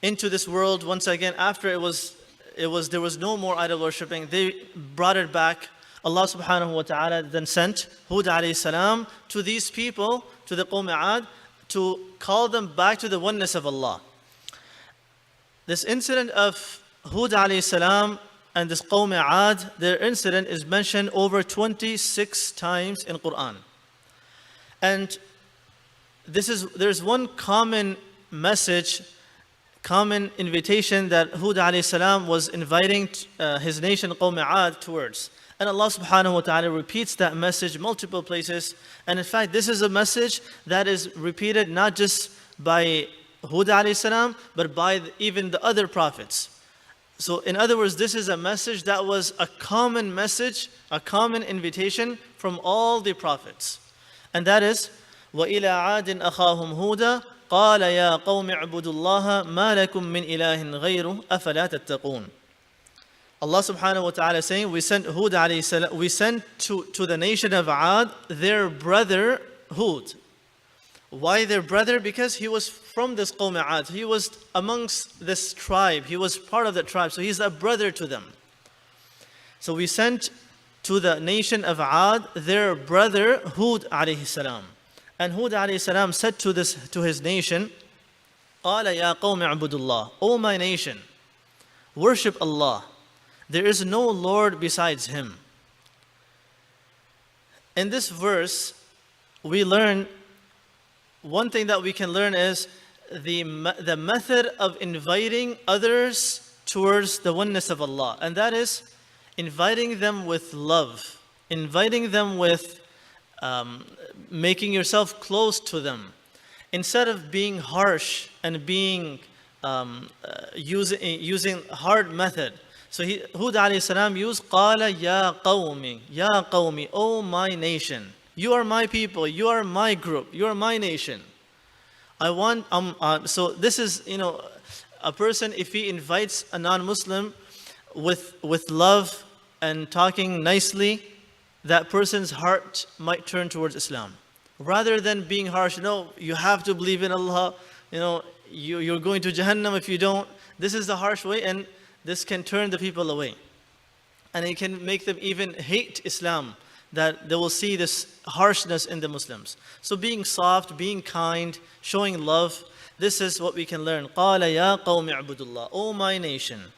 into this world once again after there was no more idol worshipping. They brought it back. Allah subhanahu wa ta'ala then sent Hud alayhi salam to these people, to the Qawm Ad, to call them back to the oneness of Allah. This incident of Hud alayhi salam and this Qawm Ad, their incident is mentioned over 26 times in Quran. And there's one common message, common invitation that Hud alayhi salam was inviting his nation Qawm Ad towards. And Allah subhanahu wa ta'ala repeats that message multiple places. And in fact, this is a message that is repeated not just by Hud alayhi salam, but by even the other prophets. So in other words, this is a message that was a common message, a common invitation from all the prophets. And that is, وَإِلَىٰ عَادٍ أَخَاهُمْ هُودًا قَالَ يَا قَوْمِ اعْبُدُوا اللَّهَ مَا لَكُم مِّنْ إِلَٰهٍ غَيْرُهُ أَفَلَا تَتَّقُونَ. Allah subhanahu wa ta'ala is saying, we sent Hud alayhi salam, we sent to the nation of Ad their brother Hud. Why their brother? Because he was from this Qawm Ad. He was amongst this tribe. He was part of that tribe. So he's a brother to them. So we sent to the nation of Ad their brother Hud alayhi salam. And Hud alayhi salam said to his nation, قَالَ يَا قَوْمِ اعْبُدُوا اللَّهِ, O my nation, worship Allah. There is no Lord besides Him. In this verse, we learn, one thing that we can learn is the method of inviting others towards the oneness of Allah. And that is inviting them with love, inviting them with making yourself close to them. Instead of being harsh and being using hard method. So Hud alayhi salam used قَالَ يَا قَوْمِ, O my nation. You are my people, you are my group, you are my nation. So this is, a person, if he invites a non-Muslim with love and talking nicely, that person's heart might turn towards Islam. Rather than being harsh, you have to believe in Allah, you're going to Jahannam if you don't. This is the harsh way, and this can turn the people away. And it can make them even hate Islam, that they will see this harshness in the Muslims. So being soft, being kind, showing love, this is what we can learn. قَالَ يَا قَوْمِ اعْبُدُوا اللَّهِ, O my nation,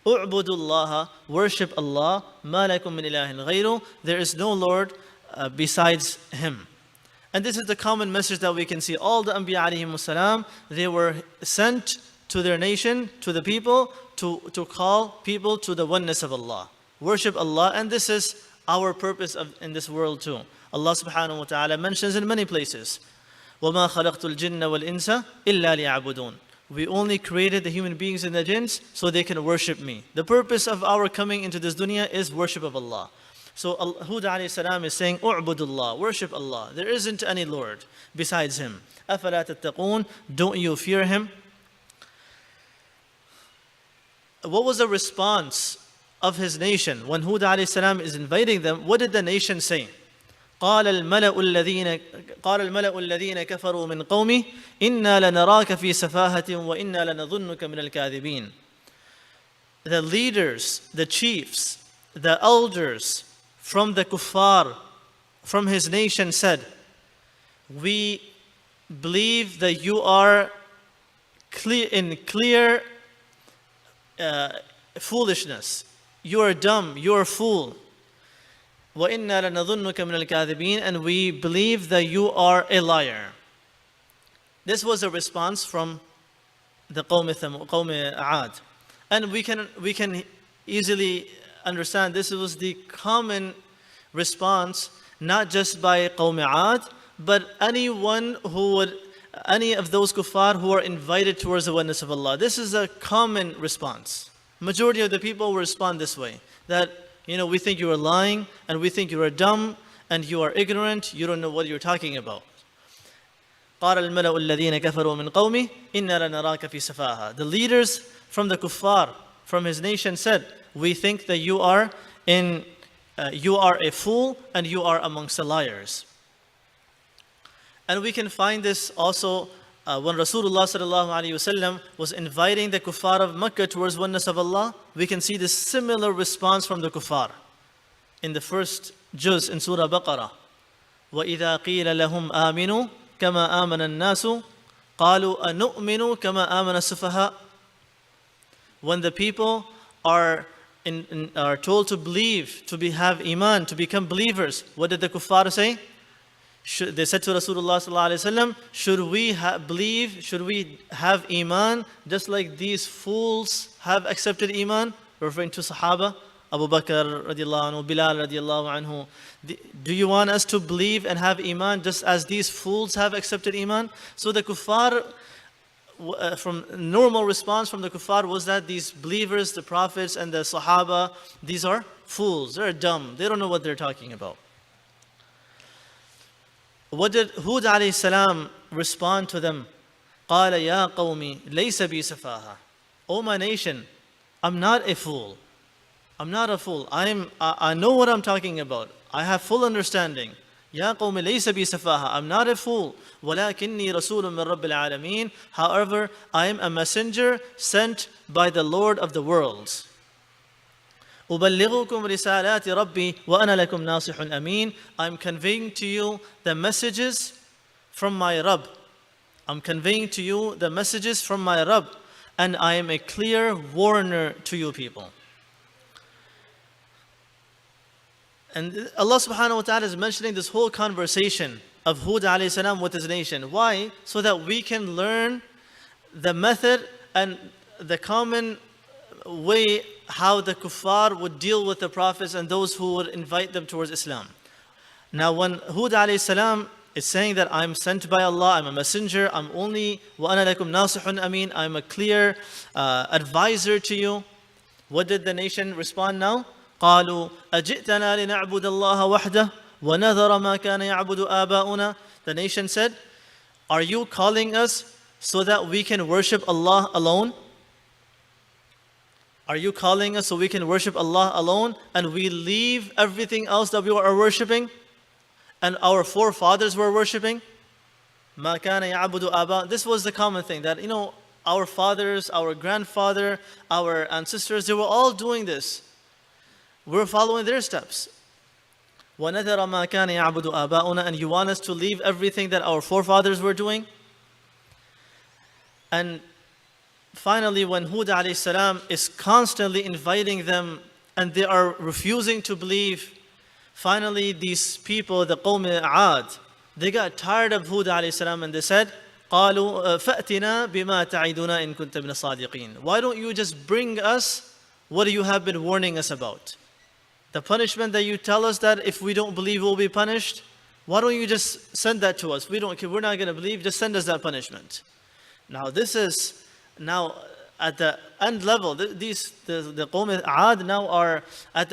اعْبُدُوا اللَّهَ, worship Allah, مَا لَكُم مِّنْ إِلَٰهٍ غَيْرُهُ, there is no Lord besides Him. And this is the common message that we can see. All the Anbiya alayhimu salam, they were sent to their nation, to the people, to call people to the oneness of Allah. Worship Allah, and this is our purpose in this world too. Allah subhanahu wa ta'ala mentions in many places, وَمَا خَلَقْتُ الْجِنَّ وَالْإِنسَ إِلَّا لِيَعْبُدُونَ. We only created the human beings and the jinns so they can worship me. The purpose of our coming into this dunya is worship of Allah. So Hud alayhi salam is saying, اعْبُدُوا اللَّهِ, worship Allah. There isn't any Lord besides Him. أَفَلَا تَتَّقُونَ, don't you fear Him? What was the response of his nation when Hud alayhi salam is inviting them? What did the nation say? قال الملأ الذين كفروا من قومه إنا لنراك في سفاهة وإنا لنظنك من الكاذبين. The leaders, the chiefs, the elders from the kuffar, from his nation said, we believe that you are clear foolishness. You are dumb, you are a fool. وَإِنَّا لَنَظُنُّكَ مِنَ الْكَاذِبِينَ, and we believe that you are a liar. This was a response from the Qawm Ad. And we can easily understand this was the common response, not just by Qawm Ad, but any of those kuffar who are invited towards the oneness of Allah. This is a common response. Majority of the people will respond this way, that we think you are lying, and we think you are dumb, and you are ignorant, you don't know what you're talking about. قَالَ الْمَلَأُ الَّذِينَ كَفَرُوا مِنْ قَوْمِهِ إِنَّا لَنَرَاكَ فِي سَفَاهَةٍ. The leaders from the kuffar, from his nation said, we think that you are a fool, and you are amongst the liars. And we can find this also when Rasulullah sallallahu alaihi wasallam was inviting the kuffar of Makkah towards oneness of Allah, we can see this similar response from the kuffar. In the first juz in Surah Baqarah, وَإِذَا قِيلَ لَهُمْ آمِنُوا كَمَا آمَنَ النَّاسُ قَالُوا أَنُؤْمِنُوا كَمَا آمَنَ السُّفَهَاءُ. When the people are told to believe, have iman, to become believers, what did the kuffar say? They said to Rasulullah sallallahu alaihi wasallam, should we believe, should we have iman just like these fools have accepted iman? Referring to Sahaba, Abu Bakr radiallahu anhu, Bilal radiallahu anhu. Do you want us to believe and have iman just as these fools have accepted iman? So the kuffar, from normal response from the kuffar was that these believers, the prophets and the Sahaba, these are fools, they're dumb, they don't know what they're talking about. What did Hud alayhi salam respond to them? قَالَ يَا قَوْمِ لَيْسَ بِي سَفَاهَةٌ. O my nation, I'm not a fool. I'm not a fool. I know what I'm talking about. I have full understanding. يَا قَوْمِ لَيْسَ بِي سَفَاهَةٌ. I'm not a fool. وَلَكِنِّي رَسُولٌ مِّن رَبِّ الْعَالَمِينَ. However, I am a messenger sent by the Lord of the worlds. أُبَلِّغُكُمْ رِسَالَاتِ رَبِّي وَأَنَا لَكُمْ نَاصِحٌ أَمِينٌ. I'm conveying to you the messages from my Rabb. I'm conveying to you the messages from my Rabb, and I am a clear warner to you people. And Allah subhanahu wa ta'ala is mentioning this whole conversation of Hud alayhi salam with his nation. Why? So that we can learn the method and the common way how the kuffar would deal with the prophets and those who would invite them towards Islam. Now when Hud alayhi salam is saying that I'm sent by Allah, I'm a messenger, I'm only وَأَنَا لَكُمْ نَاصِحٌ أَمِينٌ, I'm a clear advisor to you. What did the nation respond now? قالوا أجئتنا لنعبد الله وحده ونذر ما كان يعبد آباؤنا. The nation said, are you calling us so that we can worship Allah alone? Are you calling us so we can worship Allah alone and we leave everything else that we are worshiping and our forefathers were worshiping? ما كان يعبد آباؤنا. This was the common thing that, our fathers, our grandfather, our ancestors, they were all doing this. We're following their steps. وَنَذَرَ مَا كَانَ يَعْبُدُ آبَاؤُنَا. And you want us to leave everything that our forefathers were doing? And finally, when Hud alayhi salam is constantly inviting them and they are refusing to believe, finally these people, the Qawm Aad, they got tired of Hud alayhi salam and they said, قَالُوا فَأْتِنَا بِمَا تَعِدُنَا إِن كُنْتَ مِنَ الصَّادِقِينَ. Why don't you just bring us what you have been warning us about? The punishment that you tell us that if we don't believe we'll be punished, why don't you just send that to us? We're not going to believe, just send us that punishment. Now this is now at the end level. The Qawm Aad now are at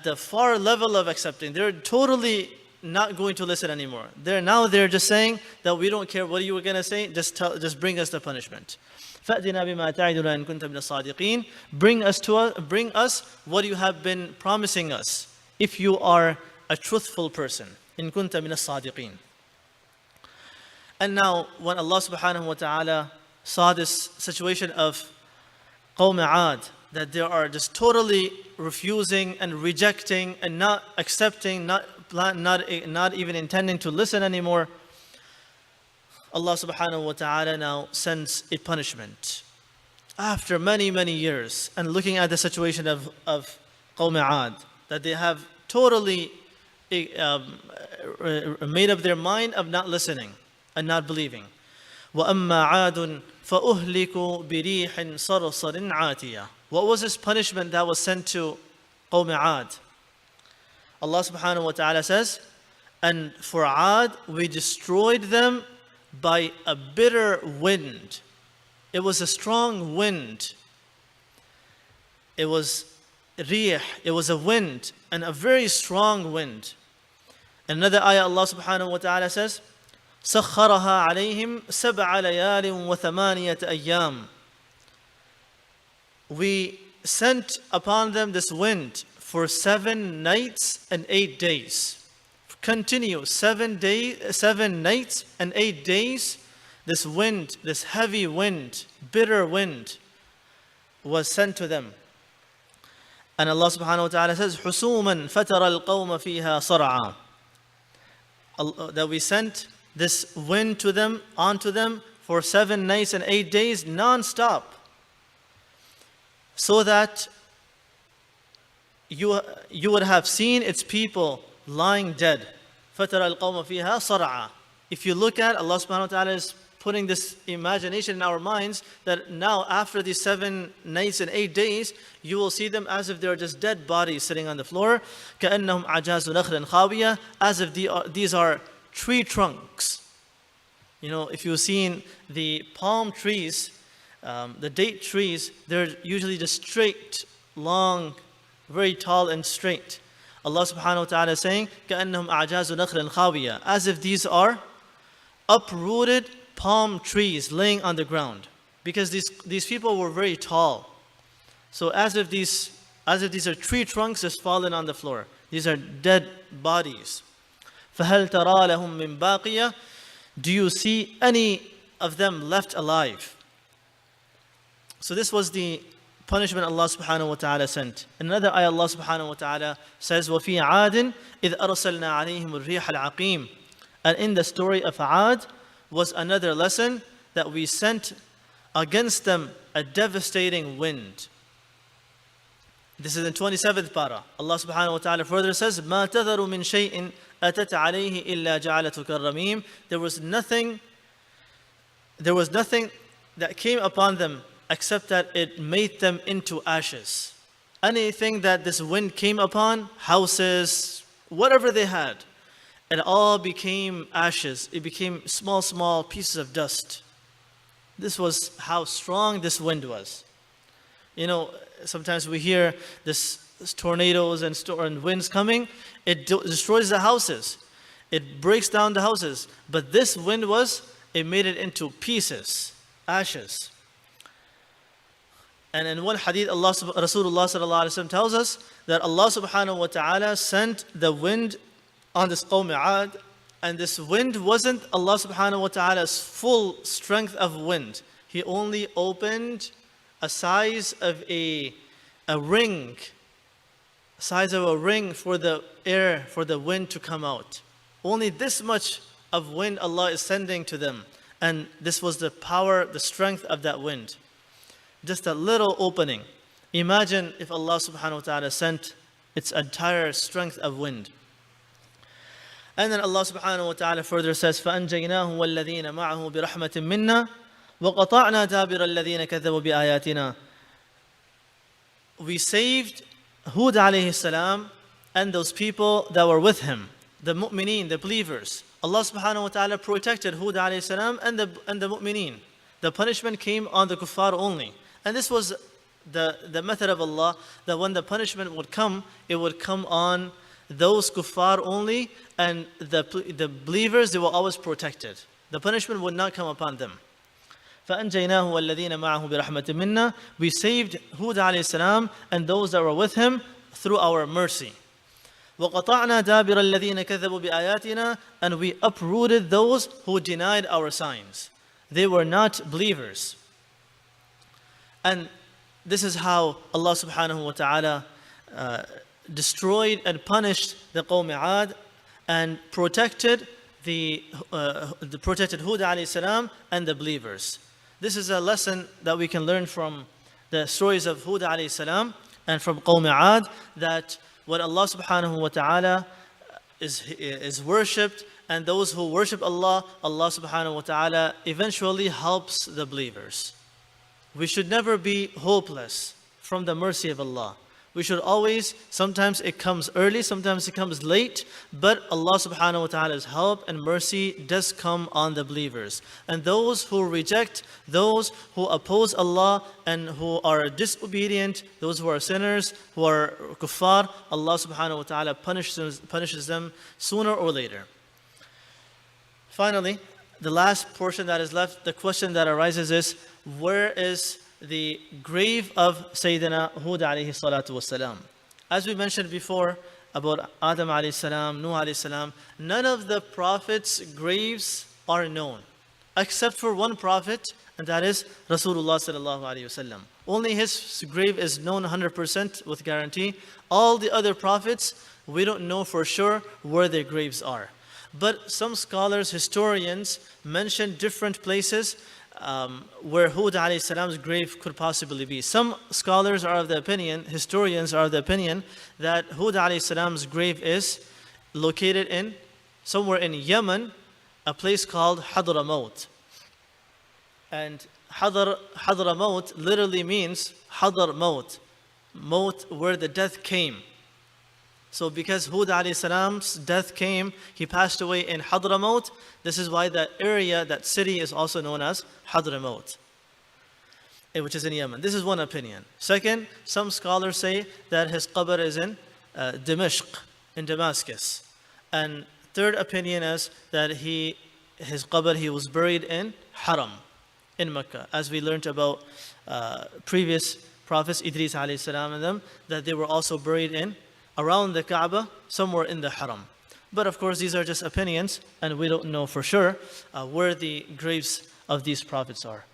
the far level of accepting. They're totally not going to listen anymore. They're just saying that we don't care what you were going to say, just bring us the punishment. فَأْتِنَا بِمَا تَعِدُنَا إِن كُنْتَ مِنَ الصَّادِقِينَ. Bring us what you have been promising us, if you are a truthful person. إِن كُنْتَ مِنَ الصَّادِقِينَ. And now, when Allah subhanahu wa ta'ala saw this situation of Qawm Aad, that they are just totally refusing and rejecting and not accepting, not even intending to listen anymore, Allah subhanahu wa ta'ala now sends a punishment. After many, many years, and looking at the situation of Qawm Aad, that they have totally made up their mind of not listening and not believing. وَأَمَّا عَادٌ فَأُهْلِكُوا بِرِيحٍ صَرْصَرٍ عَاتِيَةٍ. What was this punishment that was sent to Qawm Aad? Allah subhanahu wa ta'ala says, and for Aad, we destroyed them by a bitter wind. It was a strong wind. It was rih, it was a wind, and a very strong wind. Another ayah, Allah subhanahu wa ta'ala says, سَخَّرَهَا عَلَيْهِمْ سَبْعَ لَيَالٍ وَثَمَانِيَةَ أَيَّامٍ. We sent upon them this wind for 7 nights and 8 days. Continue 7 nights and 8 days. This wind, this heavy wind, bitter wind was sent to them. And Allah subhanahu wa ta'ala says, حُسُومًا فَتَرَى الْقَوْمَ فِيهَا صَرْعًا. That we sent this wind to them, onto them, for 7 nights and 8 days, non-stop. So that you would have seen its people lying dead. فَتَرَى الْقَوْمَ فِيهَا صَرْعًا. If you look at, Allah subhanahu wa ta'ala is putting this imagination in our minds that now after these 7 nights and 8 days, you will see them as if they are just dead bodies sitting on the floor. كَأَنَّهُمْ عَجَازُ نَخْلٍ خَاوِيَةٍ. As if these are tree trunks. You know, if you've seen the palm trees, the date trees, they're usually just straight, long, very tall and straight. Allah subhanahu wa ta'ala is saying, كَأَنَّهُمْ أَعْجَازُ نَخْلٍ خَاوِيَةٍ. As if these are uprooted palm trees laying on the ground, because these people were very tall. So as if these are tree trunks just fallen on the floor. These are dead bodies. فَهَلْ تَرَى لَهُم مِّن بَاقِيَةٍ. Do you see any of them left alive? So this was the punishment Allah subhanahu wa ta'ala sent. In another ayah, Allah subhanahu wa ta'ala says, وَفِي عَادٍ إِذْ أَرْسَلْنَا عَلَيْهِمُ الرِّيحَ الْعَقِيمَ. And in the story of Aad was another lesson, that we sent against them a devastating wind. This is in 27th para. Allah subhanahu wa ta'ala further says, مَا تَذَرُ مِنْ شَيْءٍ أَتَتْ عَلَيْهِ إِلَّا جَعَلَتُ كَالرَّمِيمِ. There was nothing that came upon them except that it made them into ashes. Anything that this wind came upon, houses, whatever they had, it all became ashes. It became small pieces of dust. This was how strong this wind was. You know, sometimes we hear this tornadoes and winds coming. It destroys the houses. It breaks down the houses. But this wind it made it into pieces, ashes. And in one hadith, Rasulullah sallallahu alaihi wasallam tells us that Allah subhanahu wa ta'ala sent the wind on this Qawm Aad, and this wind wasn't Allah subhanahu wa ta'ala's full strength of wind. He only opened a size of a ring for the air, for the wind to come out. Only this much of wind Allah is sending to them. And this was the power, the strength of that wind. Just a little opening. Imagine if Allah subhanahu wa ta'ala sent its entire strength of wind. And then Allah subhanahu wa ta'ala further says, فَأَنْجَيْنَاهُ وَالَّذِينَ مَعَهُ بِرَحْمَةٍ مِنَّا وَقَطَعْنَا دَابِرَ الَّذِينَ كَذَّبُوا بِآيَاتِنَا. We saved Hud alayhi salam and those people that were with him, the mu'mineen, the believers. Allah subhanahu wa ta'ala protected Hud alayhi salam and the mu'mineen. The punishment came on the kuffar only. And this was the method of Allah, that when the punishment would come, it would come on those kuffar only, and the believers, they were always protected. The punishment would not come upon them. فَأَنْجَيْنَاهُ وَالَّذِينَ مَعَهُ بِرَحْمَةٍ مِنَّا. We saved Hud alayhi salam and those that were with him through our mercy. وَقَطَعْنَا دَابِرَ الَّذِينَ كَذَّبُوا بِآيَاتِنَا. And we uprooted those who denied our signs. They were not believers. And this is how Allah subhanahu wa ta'ala destroyed and punished the Qawm Aad and protected protected Hud alayhi salam and the believers. This is a lesson that we can learn from the stories of Hud alayhi salam and from Qawm Aad, that when Allah subhanahu wa ta'ala is worshipped, and those who worship Allah, Allah subhanahu wa ta'ala eventually helps the believers. We should never be hopeless from the mercy of Allah. We should always, sometimes it comes early, sometimes it comes late, but Allah subhanahu wa ta'ala's help and mercy does come on the believers. And those who reject, those who oppose Allah and who are disobedient, those who are sinners, who are kuffar, Allah subhanahu wa ta'ala punishes them sooner or later. Finally, the last portion that is left, the question that arises is, where is the grave of Sayyidina Hud alayhi salatu wasalam? As we mentioned before about Adam alayhi salam, Nuh alayhi salam, none of the prophets' graves are known. except for one prophet, and that is Rasulullah sallallahu alaihi wasallam. Only his grave is known 100% with guarantee. All the other prophets, we don't know for sure where their graves are. But some scholars, historians, mention different places where Hud alayhi salam's grave could possibly be. Some scholars are of the opinion, historians are of the opinion, that Hud alayhi salam's grave is located in somewhere in Yemen, a place called Hadramaut. And Hadramaut literally means Hadar Maut, Maut where the death came. So because Hud alayhi salam's death came, he passed away in Hadramaut. This is why that area, that city is also known as Hadramaut, which is in Yemen. This is one opinion. Second, some scholars say that his qabr is in Dimashq, in Damascus. And third opinion is that his qabr, he was buried in Haram, in Mecca. As we learned about previous prophets, Idris alayhi salam and them, that they were also buried in around the Kaaba, somewhere in the Haram. But of course, these are just opinions, and we don't know for sure where the graves of these prophets are.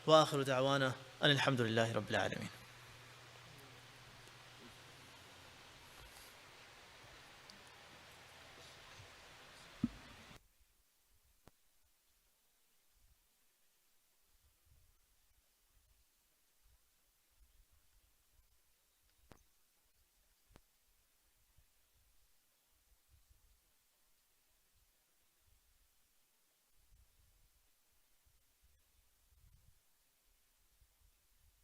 وآخر دعوانا أن الحمد لله رب العالمين.